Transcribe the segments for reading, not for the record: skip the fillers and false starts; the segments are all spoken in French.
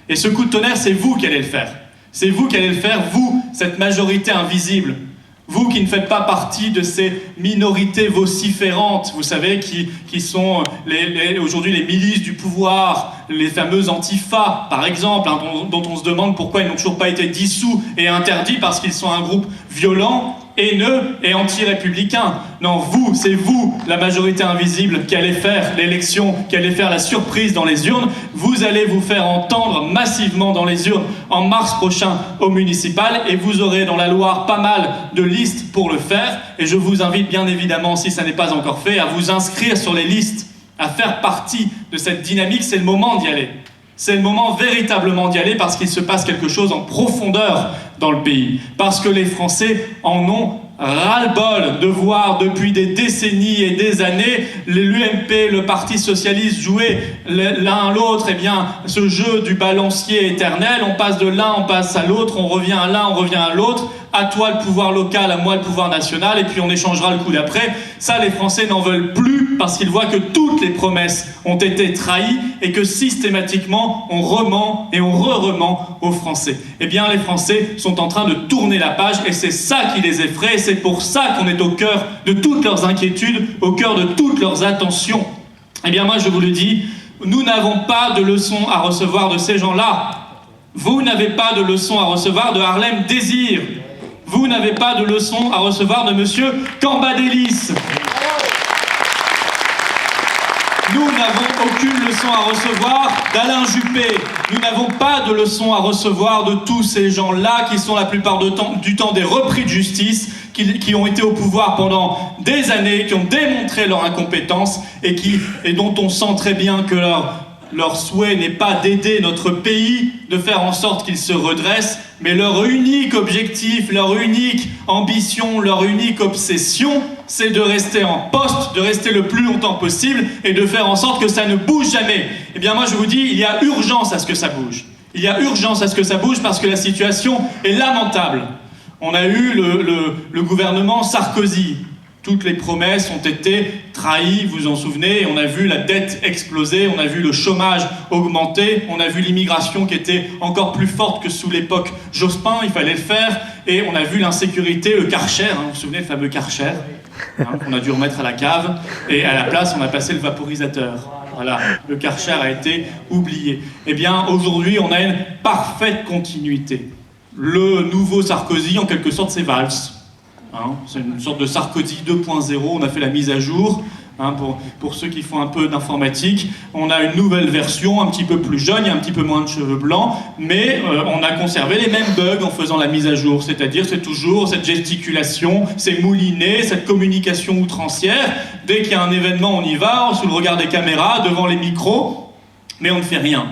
Et ce coup de tonnerre, c'est vous qui allez le faire. C'est vous qui allez le faire, vous, cette majorité invisible. Vous qui ne faites pas partie de ces minorités vociférantes, vous savez, qui sont aujourd'hui les milices du pouvoir, les fameuses Antifa, par exemple, hein, dont on se demande pourquoi ils n'ont toujours pas été dissous et interdits parce qu'ils sont un groupe violent, haineux et anti-républicain. Non, c'est vous, la majorité invisible, qui allez faire l'élection, qui allez faire la surprise dans les urnes. Vous allez vous faire entendre massivement dans les urnes en mars prochain au municipal, et vous aurez dans la Loire pas mal de listes pour le faire. Et je vous invite bien évidemment, si ça n'est pas encore fait, à vous inscrire sur les listes, à faire partie de cette dynamique. C'est le moment d'y aller. C'est le moment véritablement d'y aller, parce qu'il se passe quelque chose en profondeur dans le pays. Parce que les Français en ont ras-le-bol de voir depuis des décennies et des années l'UMP, le Parti Socialiste jouer l'un à l'autre, ce jeu du balancier éternel. On passe de l'un, on passe à l'autre, on revient à l'un, on revient à l'autre. À toi le pouvoir local, à moi le pouvoir national, et puis on échangera le coup d'après. Ça, les Français n'en veulent plus, parce qu'ils voient que toutes les promesses ont été trahies et que systématiquement on rement et on re-rement aux Français. Eh bien, les Français sont en train de tourner la page, et c'est ça qui les effraie, et c'est pour ça qu'on est au cœur de toutes leurs inquiétudes, au cœur de toutes leurs attentions. Eh bien, moi je vous le dis, nous n'avons pas de leçons à recevoir de ces gens-là. Vous n'avez pas de leçons à recevoir de Harlem Désir. Vous n'avez pas de leçon à recevoir de monsieur Cambadélis. Nous n'avons aucune leçon à recevoir d'Alain Juppé. Nous n'avons pas de leçon à recevoir de tous ces gens-là qui sont la plupart du temps des repris de justice, qui ont été au pouvoir pendant des années, qui ont démontré leur incompétence et dont on sent très bien que leur souhait n'est pas d'aider notre pays, de faire en sorte qu'il se redresse, mais leur unique objectif, leur unique ambition, leur unique obsession, c'est de rester en poste, de rester le plus longtemps possible et de faire en sorte que ça ne bouge jamais. Eh bien moi je vous dis, il y a urgence à ce que ça bouge. Il y a urgence à ce que ça bouge, parce que la situation est lamentable. On a eu le gouvernement Sarkozy. Toutes les promesses ont été trahies, vous vous en souvenez. On a vu la dette exploser, on a vu le chômage augmenter, on a vu l'immigration qui était encore plus forte que sous l'époque Jospin, il fallait le faire. Et on a vu l'insécurité, le Karcher, vous vous souvenez, le fameux Karcher, qu'on a dû remettre à la cave. Et à la place, on a passé le vaporisateur. Voilà, le Karcher a été oublié. Eh bien, aujourd'hui, on a une parfaite continuité. Le nouveau Sarkozy, en quelque sorte, c'est Valls. C'est une sorte de Sarkozy 2.0, on a fait la mise à jour, pour ceux qui font un peu d'informatique. On a une nouvelle version, un petit peu plus jeune, il y a un petit peu moins de cheveux blancs, mais on a conservé les mêmes bugs en faisant la mise à jour, c'est-à-dire c'est toujours cette gesticulation, ces moulinets, cette communication outrancière. Dès qu'il y a un événement, on y va, sous le regard des caméras, devant les micros, mais on ne fait rien.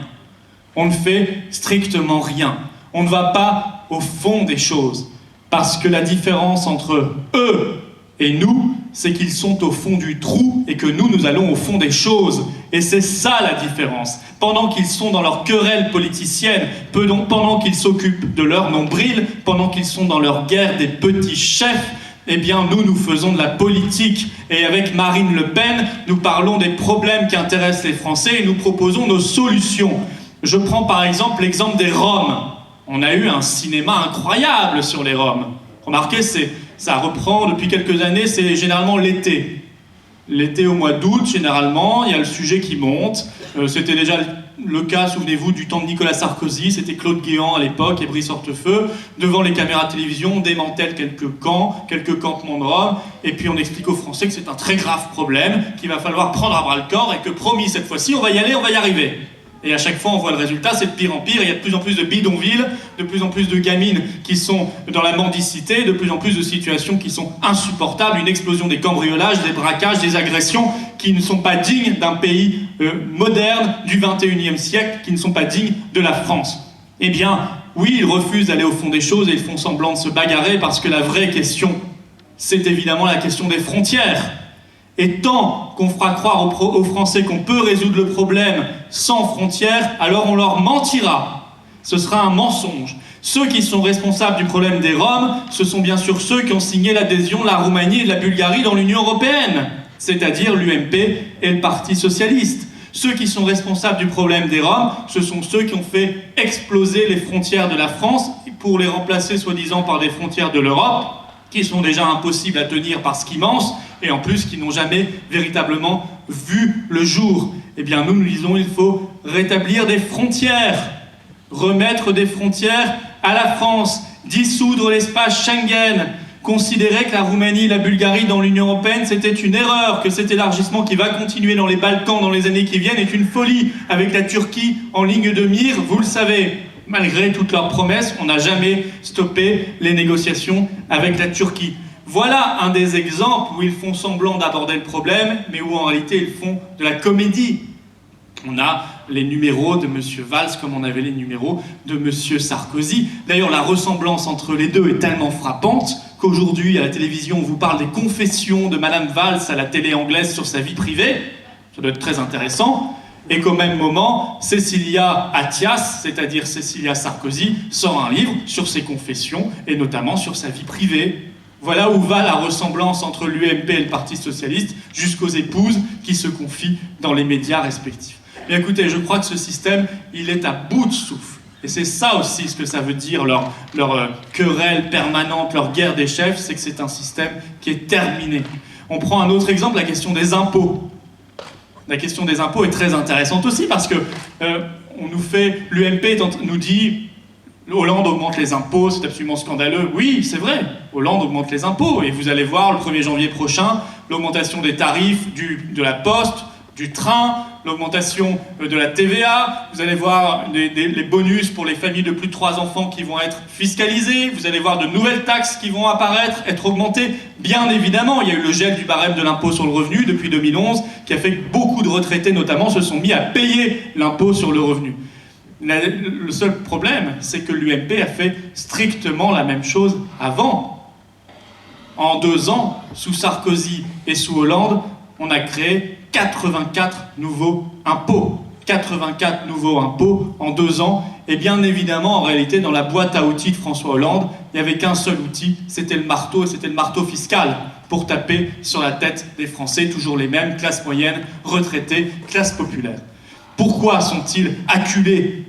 On ne fait strictement rien. On ne va pas au fond des choses. Parce que la différence entre eux et nous, c'est qu'ils sont au fond du trou et que nous allons au fond des choses. Et c'est ça la différence. Pendant qu'ils sont dans leur querelle politicienne, pendant qu'ils s'occupent de leur nombril, pendant qu'ils sont dans leur guerre des petits chefs, eh bien nous faisons de la politique. Et avec Marine Le Pen, nous parlons des problèmes qui intéressent les Français et nous proposons nos solutions. Je prends par exemple l'exemple des Roms. On a eu un cinéma incroyable sur les Roms. Remarquez, ça reprend depuis quelques années, c'est généralement l'été. L'été au mois d'août, généralement, il y a le sujet qui monte. C'était déjà le cas, souvenez-vous, du temps de Nicolas Sarkozy. C'était Claude Guéant à l'époque et Brice Hortefeux. Devant les caméras de télévision, on démantèle quelques camps, quelques campements de Roms. Et puis on explique aux Français que c'est un très grave problème, qu'il va falloir prendre à bras le corps et que promis, cette fois-ci, on va y aller, on va y arriver. Et à chaque fois, on voit le résultat, c'est de pire en pire. Il y a de plus en plus de bidonvilles, de plus en plus de gamines qui sont dans la mendicité, de plus en plus de situations qui sont insupportables, une explosion des cambriolages, des braquages, des agressions qui ne sont pas dignes d'un pays moderne du 21e siècle, qui ne sont pas dignes de la France. Eh bien, oui, ils refusent d'aller au fond des choses et ils font semblant de se bagarrer parce que la vraie question, c'est évidemment la question des frontières. Et tant qu'on fera croire aux Français qu'on peut résoudre le problème sans frontières, alors on leur mentira. Ce sera un mensonge. Ceux qui sont responsables du problème des Roms, ce sont bien sûr ceux qui ont signé l'adhésion de la Roumanie et de la Bulgarie dans l'Union européenne, c'est-à-dire l'UMP et le Parti Socialiste. Ceux qui sont responsables du problème des Roms, ce sont ceux qui ont fait exploser les frontières de la France pour les remplacer soi-disant par des frontières de l'Europe, qui sont déjà impossibles à tenir parce qu'immenses, et en plus qui n'ont jamais véritablement vu le jour. Eh bien nous disons il faut rétablir des frontières, remettre des frontières à la France, dissoudre l'espace Schengen, considérer que la Roumanie et la Bulgarie dans l'Union européenne c'était une erreur, que cet élargissement qui va continuer dans les Balkans dans les années qui viennent est une folie, avec la Turquie en ligne de mire, vous le savez. Malgré toutes leurs promesses, on n'a jamais stoppé les négociations avec la Turquie. Voilà un des exemples où ils font semblant d'aborder le problème, mais où en réalité ils font de la comédie. On a les numéros de M. Valls comme on avait les numéros de M. Sarkozy. D'ailleurs, la ressemblance entre les deux est tellement frappante qu'aujourd'hui, à la télévision, on vous parle des confessions de Mme Valls à la télé anglaise sur sa vie privée. Ça doit être très intéressant. Et qu'au même moment, Cécilia Attias, c'est-à-dire Cécilia Sarkozy, sort un livre sur ses confessions et notamment sur sa vie privée. Voilà où va la ressemblance entre l'UMP et le Parti Socialiste, jusqu'aux épouses qui se confient dans les médias respectifs. Et écoutez, je crois que ce système, il est à bout de souffle. Et c'est ça aussi ce que ça veut dire, leur querelle permanente, leur guerre des chefs, c'est que c'est un système qui est terminé. On prend un autre exemple, la question des impôts. La question des impôts est très intéressante aussi parce que l'UMP nous dit Hollande augmente les impôts, c'est absolument scandaleux. Oui, c'est vrai, Hollande augmente les impôts et vous allez voir le 1er janvier prochain l'augmentation des tarifs de la poste, du train, l'augmentation de la TVA, vous allez voir les bonus pour les familles de plus de 3 enfants qui vont être fiscalisés, vous allez voir de nouvelles taxes qui vont apparaître, être augmentées. Bien évidemment, il y a eu le gel du barème de l'impôt sur le revenu depuis 2011, qui a fait que beaucoup de retraités notamment se sont mis à payer l'impôt sur le revenu. Le seul problème, c'est que l'UMP a fait strictement la même chose avant. En 2 ans, sous Sarkozy et sous Hollande, on a créé 84 nouveaux impôts. 84 nouveaux impôts en 2 ans. Et bien évidemment, en réalité, dans la boîte à outils de François Hollande, il n'y avait qu'un seul outil, c'était le marteau, et c'était le marteau fiscal pour taper sur la tête des Français, toujours les mêmes, classe moyenne, retraités, classe populaire. Pourquoi sont-ils acculés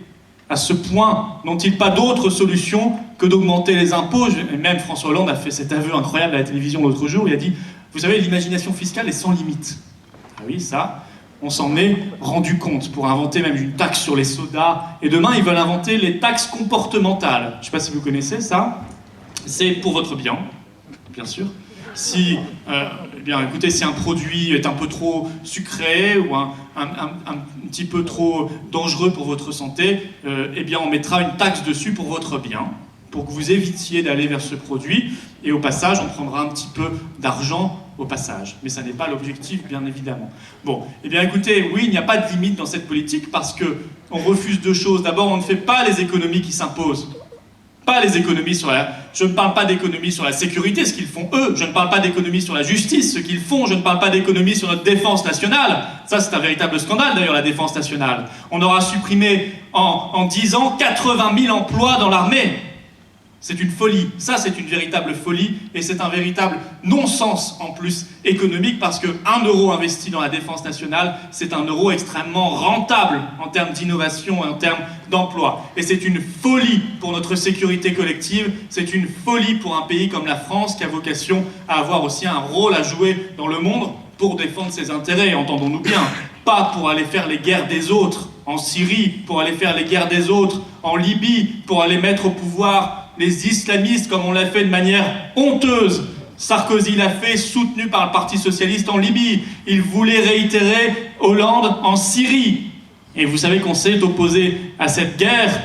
à ce point? N'ont-ils pas d'autre solution que d'augmenter les impôts? Et même François Hollande a fait cet aveu incroyable à la télévision l'autre jour, il a dit « Vous savez, l'imagination fiscale est sans limite ». Ah oui, ça, on s'en est rendu compte pour inventer même une taxe sur les sodas. Et demain, ils veulent inventer les taxes comportementales. Je ne sais pas si vous connaissez ça. C'est pour votre bien sûr. Si, écoutez, si un produit est un peu trop sucré ou un petit peu trop dangereux pour votre santé, on mettra une taxe dessus pour votre bien, pour que vous évitiez d'aller vers ce produit. Et au passage, on prendra un petit peu d'argent au passage. Mais ça n'est pas l'objectif, bien évidemment. Bon, écoutez, oui, il n'y a pas de limite dans cette politique parce qu'on refuse 2 choses. D'abord, on ne fait pas les économies qui s'imposent. Pas les économies sur la... Je ne parle pas d'économies sur la sécurité, ce qu'ils font eux. Je ne parle pas d'économies sur la justice, ce qu'ils font. Je ne parle pas d'économies sur notre défense nationale. Ça, c'est un véritable scandale, d'ailleurs, la défense nationale. On aura supprimé, en 10 ans, 80 000 emplois dans l'armée. C'est une folie. Ça, c'est une véritable folie. Et c'est un véritable non-sens, en plus, économique, parce que 1 euro investi dans la défense nationale, c'est 1 euro extrêmement rentable en termes d'innovation et en termes d'emploi. Et c'est une folie pour notre sécurité collective. C'est une folie pour un pays comme la France, qui a vocation à avoir aussi un rôle à jouer dans le monde pour défendre ses intérêts, entendons-nous bien. Pas pour aller faire les guerres des autres en Syrie, pour aller faire les guerres des autres en Libye, pour aller mettre au pouvoir les islamistes, comme on l'a fait de manière honteuse. Sarkozy l'a fait, soutenu par le Parti Socialiste en Libye. Il voulait réitérer Hollande en Syrie. Et vous savez qu'on s'est opposé à cette guerre,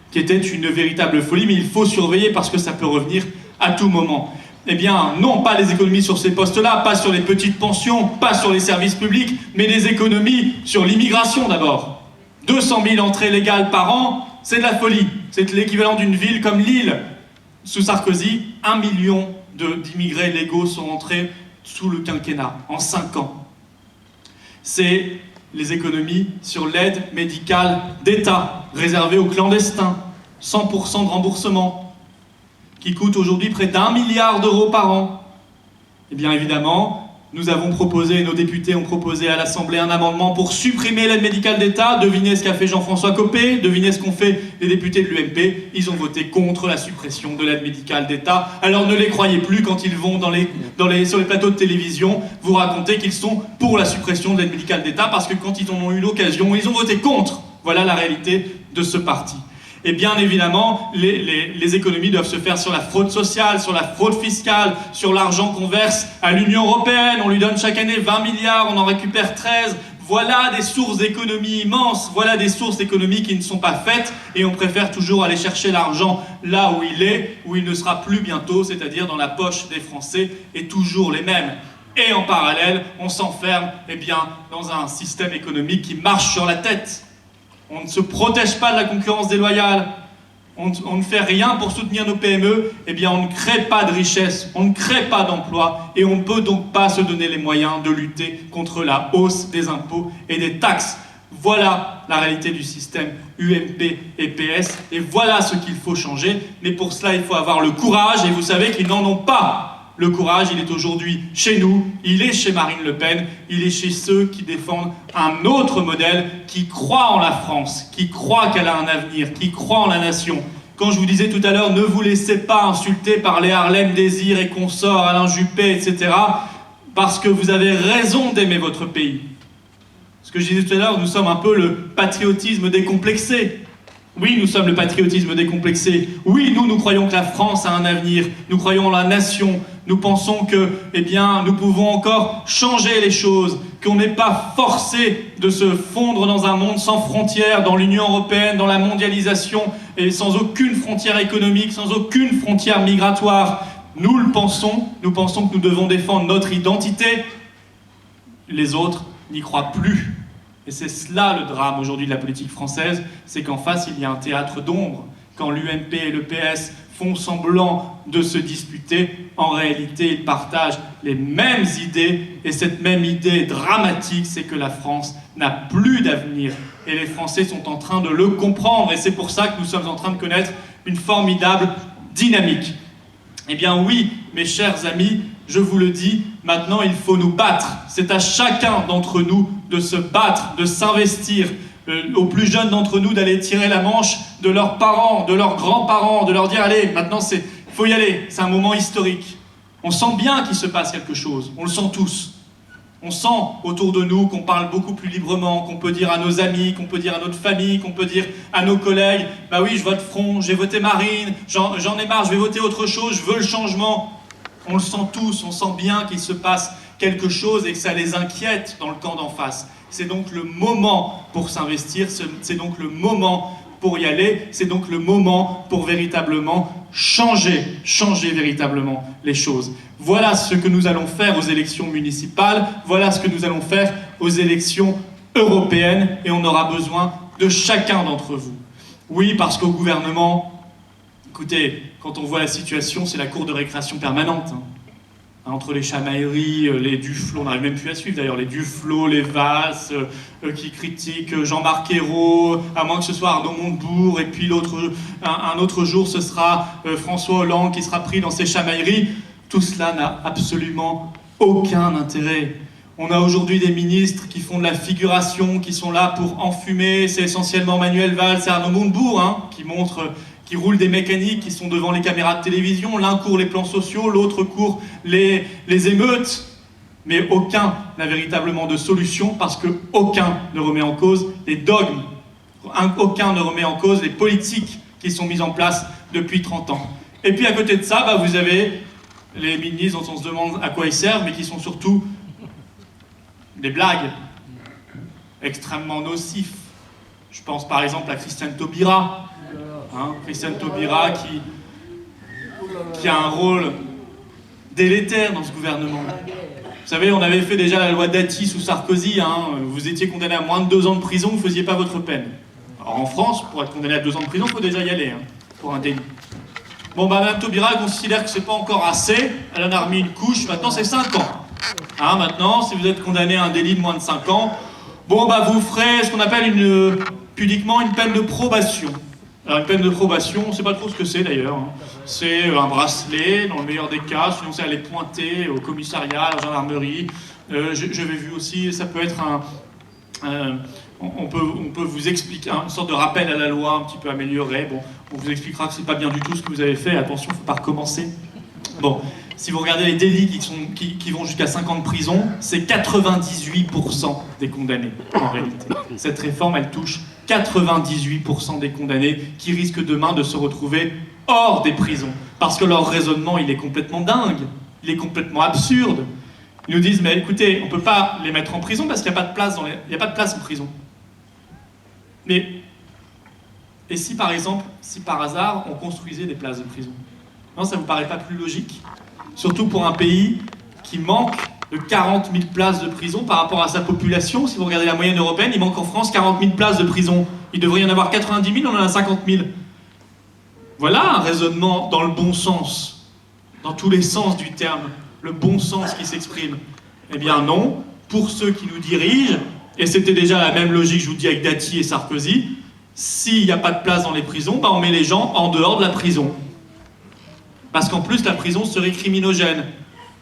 qui était une véritable folie, mais il faut surveiller parce que ça peut revenir à tout moment. Eh bien, non, pas les économies sur ces postes-là, pas sur les petites pensions, pas sur les services publics, mais des économies sur l'immigration d'abord. 200 000 entrées légales par an, c'est de la folie. C'est l'équivalent d'une ville comme Lille. Sous Sarkozy, 1 million d'immigrés légaux sont entrés sous le quinquennat, en 5 ans. C'est les économies sur l'aide médicale d'État, réservée aux clandestins, 100% de remboursement, qui coûte aujourd'hui près d'1 milliard d'euros par an. Et bien évidemment, Nous avons proposé, nos députés ont proposé à l'Assemblée un amendement pour supprimer l'aide médicale d'État. Devinez ce qu'a fait Jean-François Copé, devinez ce qu'ont fait les députés de l'UMP. Ils ont voté contre la suppression de l'aide médicale d'État. Alors ne les croyez plus quand ils vont sur les plateaux de télévision vous raconter qu'ils sont pour la suppression de l'aide médicale d'État, parce que quand ils en ont eu l'occasion, ils ont voté contre. Voilà la réalité de ce parti. Et bien évidemment, les économies doivent se faire sur la fraude sociale, sur la fraude fiscale, sur l'argent qu'on verse à l'Union européenne. On lui donne chaque année 20 milliards, on en récupère 13. Voilà des sources d'économies immenses, voilà des sources d'économies qui ne sont pas faites, et on préfère toujours aller chercher l'argent là où il est, où il ne sera plus bientôt, c'est-à-dire dans la poche des Français, et toujours les mêmes. Et en parallèle, on s'enferme dans un système économique qui marche sur la tête. On ne se protège pas de la concurrence déloyale, on ne fait rien pour soutenir nos PME, on ne crée pas de richesse, on ne crée pas d'emplois, et on ne peut donc pas se donner les moyens de lutter contre la hausse des impôts et des taxes. Voilà la réalité du système UMP et PS, et voilà ce qu'il faut changer, mais pour cela il faut avoir le courage, et vous savez qu'ils n'en ont pas. Le courage, il est aujourd'hui chez nous, il est chez Marine Le Pen, il est chez ceux qui défendent un autre modèle, qui croient en la France, qui croient qu'elle a un avenir, qui croient en la nation. Quand je vous disais tout à l'heure, ne vous laissez pas insulter par les Harlem Désir et consorts, Alain Juppé, etc., parce que vous avez raison d'aimer votre pays. Ce que je disais tout à l'heure, nous sommes un peu le patriotisme décomplexé. Oui, nous sommes le patriotisme décomplexé. Oui, nous croyons que la France a un avenir. Nous croyons en la nation. Nous pensons que, nous pouvons encore changer les choses, qu'on n'est pas forcé de se fondre dans un monde sans frontières, dans l'Union européenne, dans la mondialisation, et sans aucune frontière économique, sans aucune frontière migratoire. Nous le pensons. Nous pensons que nous devons défendre notre identité. Les autres n'y croient plus. Et c'est cela le drame aujourd'hui de la politique française, c'est qu'en face il y a un théâtre d'ombre. Quand l'UMP et le PS font semblant de se disputer, en réalité ils partagent les mêmes idées, et cette même idée dramatique, c'est que la France n'a plus d'avenir. Et les Français sont en train de le comprendre, et c'est pour ça que nous sommes en train de connaître une formidable dynamique. Eh bien oui, mes chers amis, je vous le dis, maintenant il faut nous battre. C'est à chacun d'entre nous de se battre, de s'investir. Aux plus jeunes d'entre nous d'aller tirer la manche de leurs parents, de leurs grands-parents, de leur dire « Allez, maintenant il faut y aller, c'est un moment historique ». On sent bien qu'il se passe quelque chose, on le sent tous. On sent autour de nous qu'on parle beaucoup plus librement, qu'on peut dire à nos amis, qu'on peut dire à notre famille, qu'on peut dire à nos collègues « Bah oui, je vote Front, j'ai voté Marine, j'en ai marre, je vais voter autre chose, je veux le changement ». On le sent tous, on sent bien qu'il se passe quelque chose et que ça les inquiète dans le camp d'en face. C'est donc le moment pour s'investir, c'est donc le moment pour y aller, c'est donc le moment pour véritablement changer véritablement les choses. Voilà ce que nous allons faire aux élections municipales, voilà ce que nous allons faire aux élections européennes, et on aura besoin de chacun d'entre vous. Oui, parce qu'au gouvernement, écoutez, quand on voit la situation, c'est la cour de récréation permanente. Entre les chamailleries, les Duflo, on n'arrive même plus à suivre d'ailleurs, les Duflo, les Valls, qui critiquent Jean-Marc Ayrault, à moins que ce soit Arnaud Montebourg, et puis un autre jour ce sera François Hollande qui sera pris dans ces chamailleries. Tout cela n'a absolument aucun intérêt. On a aujourd'hui des ministres qui font de la figuration, qui sont là pour enfumer, c'est essentiellement Manuel Valls et Arnaud Montebourg, qui roulent des mécaniques, qui sont devant les caméras de télévision. L'un court les plans sociaux, l'autre court les émeutes. Mais aucun n'a véritablement de solution, parce qu'aucun ne remet en cause les dogmes. Aucun ne remet en cause les politiques qui sont mises en place depuis 30 ans. Et puis à côté de ça, vous avez les ministres dont on se demande à quoi ils servent, mais qui sont surtout des blagues extrêmement nocifs. Je pense par exemple à Christiane Taubira. Christiane Taubira qui a un rôle délétère dans ce gouvernement. Vous savez, on avait fait déjà la loi Dati sous Sarkozy, vous étiez condamné à moins de 2 ans de prison, vous ne faisiez pas votre peine. Alors en France, pour être condamné à 2 ans de prison, il faut déjà y aller, pour un délit. Bon, Mme Taubira considère que c'est pas encore assez, elle en a remis une couche, maintenant c'est 5 ans. Maintenant, si vous êtes condamné à un délit de moins de 5 ans, vous ferez ce qu'on appelle pudiquement une peine de probation. Alors une peine de probation, on ne sait pas trop ce que c'est d'ailleurs. Hein. C'est un bracelet, dans le meilleur des cas, sinon c'est aller pointer au commissariat, à la gendarmerie. J'avais vu aussi, ça peut être on peut vous expliquer une sorte de rappel à la loi un petit peu amélioré. Bon, on vous expliquera que c'est pas bien du tout ce que vous avez fait. Attention, il ne faut pas recommencer. Bon, si vous regardez les délits qui vont jusqu'à 5 ans de prison, c'est 98% des condamnés en réalité. Cette réforme, elle touche 98% des condamnés qui risquent demain de se retrouver hors des prisons. Parce que leur raisonnement, il est complètement dingue, il est complètement absurde. Ils nous disent, mais écoutez, on ne peut pas les mettre en prison parce qu'il n'y a pas de place il n'y a pas de place en prison. Mais, et si par exemple, si par hasard, on construisait des places de prison? Non, ça ne vous paraît pas plus logique? Surtout pour un pays qui manque de 40 000 places de prison par rapport à sa population. Si vous regardez la moyenne européenne, il manque en France 40 000 places de prison. Il devrait y en avoir 90 000, on en a 50 000. Voilà un raisonnement dans le bon sens, dans tous les sens du terme, le bon sens qui s'exprime. Eh bien non, pour ceux qui nous dirigent, et c'était déjà la même logique, je vous dis, avec Dati et Sarkozy, s'il n'y a pas de place dans les prisons, on met les gens en dehors de la prison. Parce qu'en plus, la prison serait criminogène.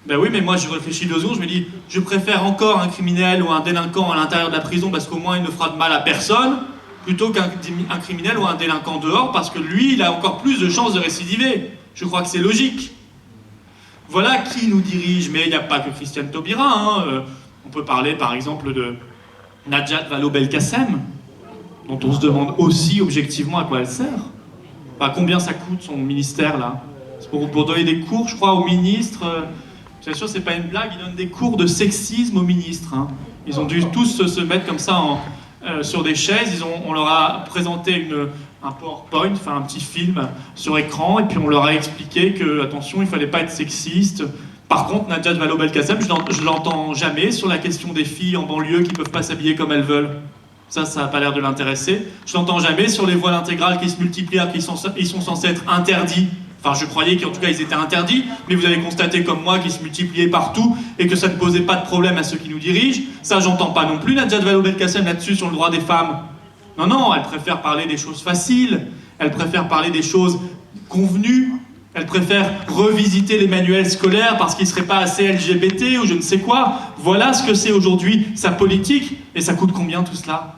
Ben oui, mais moi, je réfléchis 2 secondes, je me dis, je préfère encore un criminel ou un délinquant à l'intérieur de la prison parce qu'au moins, il ne fera de mal à personne, plutôt qu'un criminel ou un délinquant dehors, parce que lui, il a encore plus de chances de récidiver. Je crois que c'est logique. Voilà qui nous dirige, mais il n'y a pas que Christiane Taubira. Hein. On peut parler, par exemple, de Najat Vallaud-Belkacem, dont on se demande aussi objectivement à quoi elle sert. Enfin, combien ça coûte, son ministère, là? C'est pour donner des cours, je crois, aux ministres. Bien sûr, c'est pas une blague, ils donnent des cours de sexisme aux ministres. Hein. Ils ont dû tous se mettre comme ça sur des chaises. On leur a présenté un PowerPoint, enfin un petit film sur écran, et puis on leur a expliqué que, attention, il fallait pas être sexiste. Par contre, Najat Vallaud-Belkacem, je l'entends jamais sur la question des filles en banlieue qui peuvent pas s'habiller comme elles veulent. Ça n'a pas l'air de l'intéresser. Je l'entends jamais sur les voiles intégrales qui se multiplient, ils sont censés être interdits. Enfin, je croyais qu'en tout cas ils étaient interdits, mais vous avez constaté comme moi qu'ils se multipliaient partout et que ça ne posait pas de problème à ceux qui nous dirigent. Ça, j'entends pas non plus Najat Vallaud-Belkacem là-dessus sur le droit des femmes. Non, non, elle préfère parler des choses faciles, elle préfère parler des choses convenues, elle préfère revisiter les manuels scolaires parce qu'ils ne seraient pas assez LGBT ou je ne sais quoi. Voilà ce que c'est aujourd'hui sa politique. Et ça coûte combien tout cela?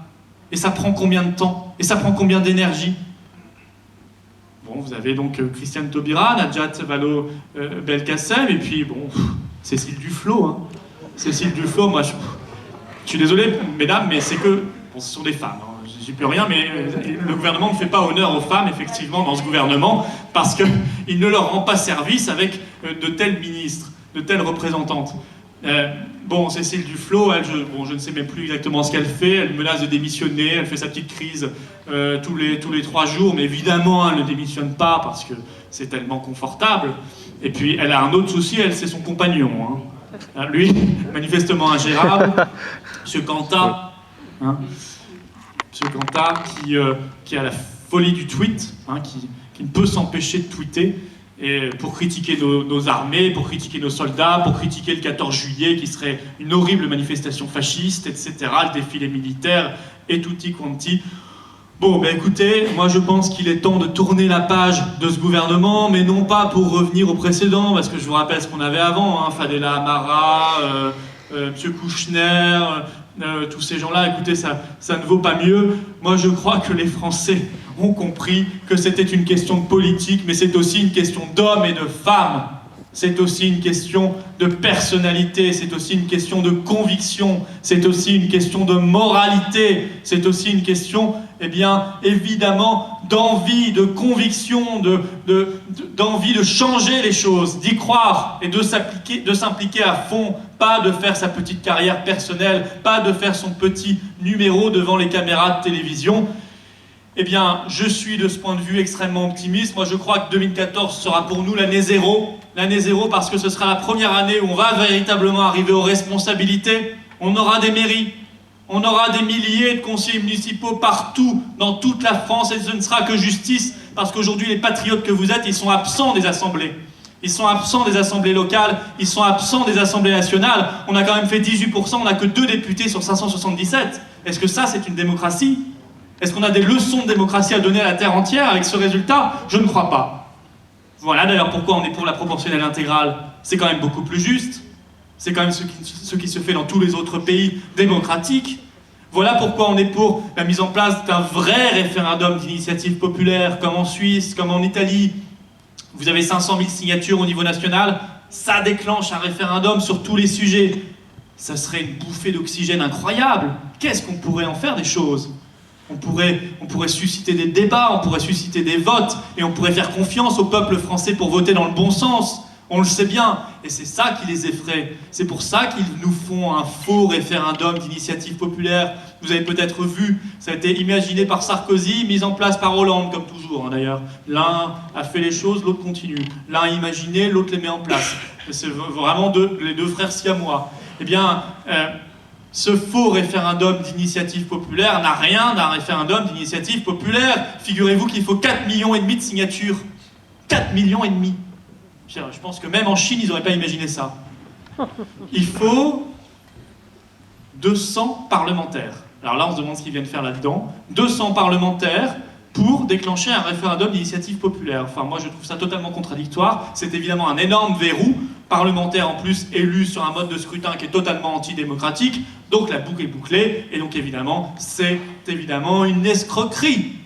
Et ça prend combien de temps? Et ça prend combien d'énergie? Bon, vous avez donc Christiane Taubira, Najat Vallaud-Belkacem, et puis bon, Cécile Duflot. Hein. Cécile Duflot, moi je suis désolé, mesdames, mais c'est que... Bon, ce sont des femmes, hein. J'y peux rien, mais le gouvernement ne fait pas honneur aux femmes, effectivement, dans ce gouvernement, parce qu'il ne leur rend pas service avec de tels ministres, de telles représentantes. Bon, Cécile Duflot, elle, je ne sais même plus exactement ce qu'elle fait, elle menace de démissionner, elle fait sa petite crise tous les 3 jours, mais évidemment, elle ne démissionne pas parce que c'est tellement confortable. Et puis, elle a un autre souci, elle, c'est son compagnon. Hein. Lui, manifestement ingérable, M. Cantat, hein, M. Cantat qui a la folie du tweet, hein, qui ne peut s'empêcher de tweeter, et pour critiquer nos armées, pour critiquer nos soldats, pour critiquer le 14 juillet qui serait une horrible manifestation fasciste, etc., le défilé militaire et tutti quanti. Bon, ben écoutez, moi je pense qu'il est temps de tourner la page de ce gouvernement, mais non pas pour revenir au précédent, parce que je vous rappelle ce qu'on avait avant, hein, Fadela Amara, M. Kouchner, tous ces gens-là, écoutez, ça ne vaut pas mieux. Moi je crois que les Français ont compris que c'était une question de politique, mais c'est aussi une question d'hommes et de femmes. C'est aussi une question de personnalité, c'est aussi une question de conviction, c'est aussi une question de moralité, c'est aussi une question, eh bien, évidemment, d'envie, de conviction, d'envie de changer les choses, d'y croire et de s'impliquer à fond, pas de faire sa petite carrière personnelle, pas de faire son petit numéro devant les caméras de télévision. Eh bien, je suis de ce point de vue extrêmement optimiste. Moi, je crois que 2014 sera pour nous l'année zéro. L'année zéro parce que ce sera la première année où on va véritablement arriver aux responsabilités. On aura des mairies, on aura des milliers de conseillers municipaux partout, dans toute la France, et ce ne sera que justice, parce qu'aujourd'hui, les patriotes que vous êtes, ils sont absents des assemblées. Ils sont absents des assemblées locales, ils sont absents des assemblées nationales. On a quand même fait 18%, on n'a que 2 députés sur 577. Est-ce que ça, c'est une démocratie ? Est-ce qu'on a des leçons de démocratie à donner à la terre entière avec ce résultat? Je ne crois pas. Voilà d'ailleurs pourquoi on est pour la proportionnelle intégrale. C'est quand même beaucoup plus juste. C'est quand même ce qui se fait dans tous les autres pays démocratiques. Voilà pourquoi on est pour la mise en place d'un vrai référendum d'initiative populaire, comme en Suisse, comme en Italie. Vous avez 500 000 signatures au niveau national, ça déclenche un référendum sur tous les sujets. Ça serait une bouffée d'oxygène incroyable. Qu'est-ce qu'on pourrait en faire des choses? On pourrait susciter des débats, on pourrait susciter des votes, et on pourrait faire confiance au peuple français pour voter dans le bon sens. On le sait bien, et c'est ça qui les effraie. C'est pour ça qu'ils nous font un faux référendum d'initiative populaire. Vous avez peut-être vu, ça a été imaginé par Sarkozy, mis en place par Hollande, comme toujours d'ailleurs. L'un a fait les choses, l'autre continue. L'un a imaginé, l'autre les met en place. C'est vraiment les deux frères siamois. Eh bien, ce faux référendum d'initiative populaire n'a rien d'un référendum d'initiative populaire. Figurez-vous qu'il faut 4,5 millions de signatures. 4,5 millions. Je pense que même en Chine, ils n'auraient pas imaginé ça. Il faut 200 parlementaires. Alors là, on se demande ce qu'ils viennent faire là-dedans. 200 parlementaires pour déclencher un référendum d'initiative populaire. Enfin, moi, je trouve ça totalement contradictoire. C'est évidemment un énorme verrou. Parlementaires, en plus, élus sur un mode de scrutin qui est totalement antidémocratique. Donc, la boucle est bouclée. Et donc, évidemment, c'est évidemment une escroquerie.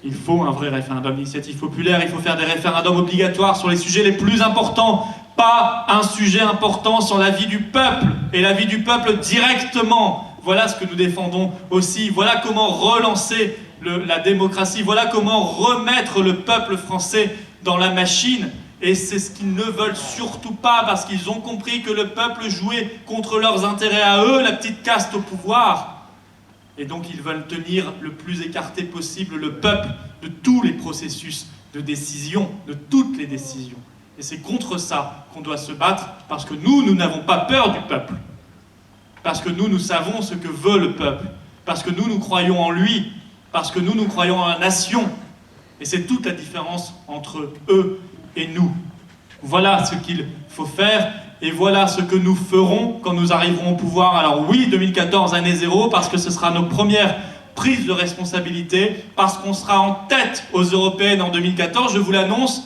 Il faut un vrai référendum d'initiative populaire, il faut faire des référendums obligatoires sur les sujets les plus importants, pas un sujet important sur la vie du peuple, et la vie du peuple directement. Voilà ce que nous défendons aussi, voilà comment relancer la démocratie, voilà comment remettre le peuple français dans la machine, et c'est ce qu'ils ne veulent surtout pas, parce qu'ils ont compris que le peuple jouait contre leurs intérêts à eux, la petite caste au pouvoir. Et donc ils veulent tenir le plus écarté possible le peuple de tous les processus de décision, de toutes les décisions. Et c'est contre ça qu'on doit se battre, parce que nous n'avons pas peur du peuple. Parce que nous savons ce que veut le peuple. Parce que nous croyons en lui. Parce que nous croyons en la nation. Et c'est toute la différence entre eux et nous. Voilà ce qu'il faut faire. Et voilà ce que nous ferons quand nous arriverons au pouvoir. Alors oui, 2014, année zéro, parce que ce sera nos premières prises de responsabilité, parce qu'on sera en tête aux européennes en 2014, je vous l'annonce,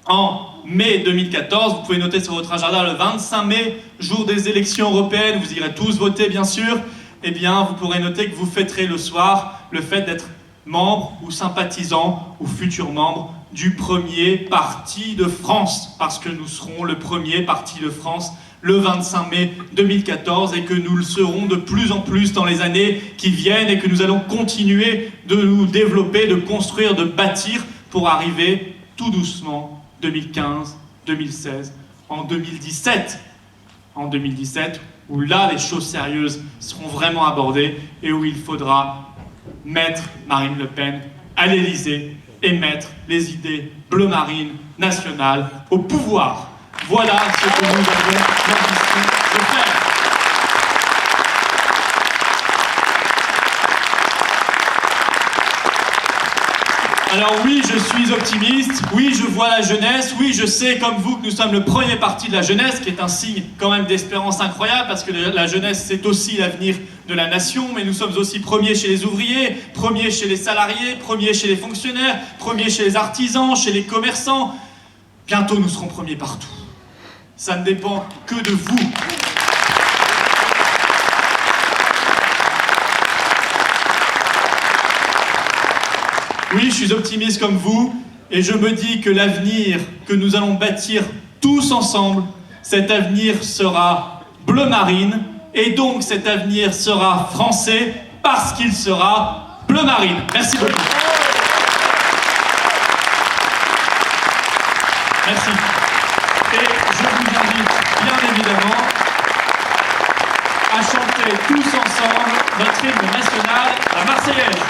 en mai 2014, vous pouvez noter sur votre agenda le 25 mai, jour des élections européennes, vous irez tous voter bien sûr, eh bien vous pourrez noter que vous fêterez le soir le fait d'être membre ou sympathisant ou futur membre du premier parti de France, parce que nous serons le premier parti de France le 25 mai 2014 et que nous le serons de plus en plus dans les années qui viennent et que nous allons continuer de nous développer, de construire, de bâtir pour arriver tout doucement 2015, 2016, en 2017. En 2017, où là les choses sérieuses seront vraiment abordées et où il faudra mettre Marine Le Pen à l'Élysée et mettre les idées bleu-marine nationales au pouvoir. Voilà ce que nous avons l'ambition de faire. Alors oui, je suis optimiste, oui, je vois la jeunesse, oui, je sais comme vous que nous sommes le premier parti de la jeunesse, qui est un signe quand même d'espérance incroyable, parce que la jeunesse, c'est aussi l'avenir de la nation, mais nous sommes aussi premiers chez les ouvriers, premiers chez les salariés, premiers chez les fonctionnaires, premiers chez les artisans, chez les commerçants. Bientôt, nous serons premiers partout. Ça ne dépend que de vous. Oui, je suis optimiste comme vous, et je me dis que l'avenir que nous allons bâtir tous ensemble, cet avenir sera bleu marine, et donc cet avenir sera français, parce qu'il sera bleu marine. Merci beaucoup. Merci. Et je vous invite, bien évidemment, à chanter tous ensemble notre hymne national, la Marseillaise.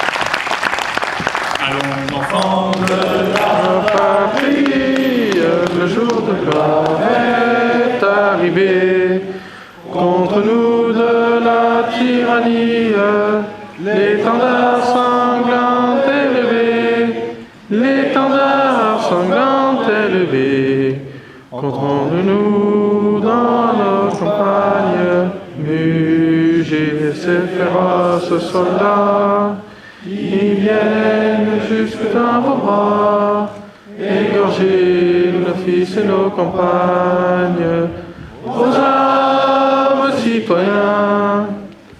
Allons, enfants de la patrie, le jour de gloire est arrivé. Contre nous de la tyrannie, l'étendard sanglant élevé, l'étendard sanglant élevé. Contre nous dans nos campagnes, mugis et ces féroces soldats. qui viennent jusque dans vos bras, égorger nos fils et nos compagnes, vos armes citoyens,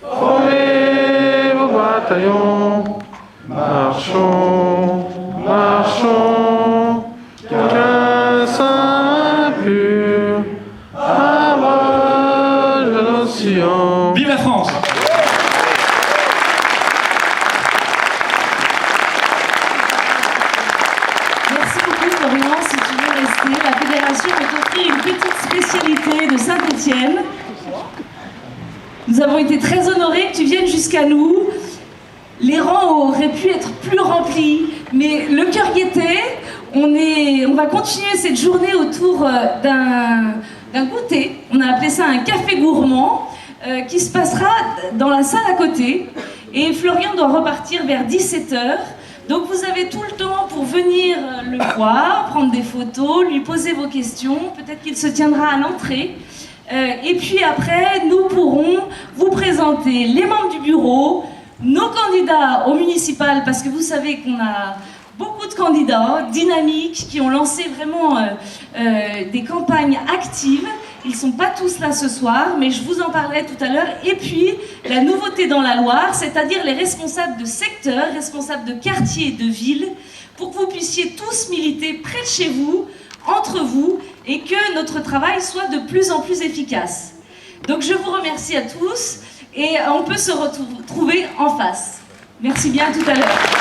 formez vos bataillons, marchons, marchons, qu'un sang pur abreuve nos sillons. Vive la France! Merci beaucoup Florian, si tu veux rester. La fédération peut offrir une petite spécialité de Saint-Étienne. Nous avons été très honorés que tu viennes jusqu'à nous. Les rangs auraient pu être plus remplis, mais le cœur y était. On va continuer cette journée autour d'un goûter. On a appelé ça un café gourmand qui se passera dans la salle à côté. Et Florian doit repartir vers 17h. Donc vous avez tout le temps pour venir le voir, prendre des photos, lui poser vos questions. Peut-être qu'il se tiendra à l'entrée. Et puis après, nous pourrons vous présenter les membres du bureau, nos candidats au municipal, parce que vous savez qu'on a beaucoup de candidats dynamiques qui ont lancé vraiment des campagnes actives. Ils ne sont pas tous là ce soir, mais je vous en parlerai tout à l'heure. Et puis, la nouveauté dans la Loire, c'est-à-dire les responsables de secteur, responsables de quartier et de ville, pour que vous puissiez tous militer près de chez vous, entre vous, et que notre travail soit de plus en plus efficace. Donc je vous remercie à tous, et on peut se retrouver en face. Merci bien, à tout à l'heure.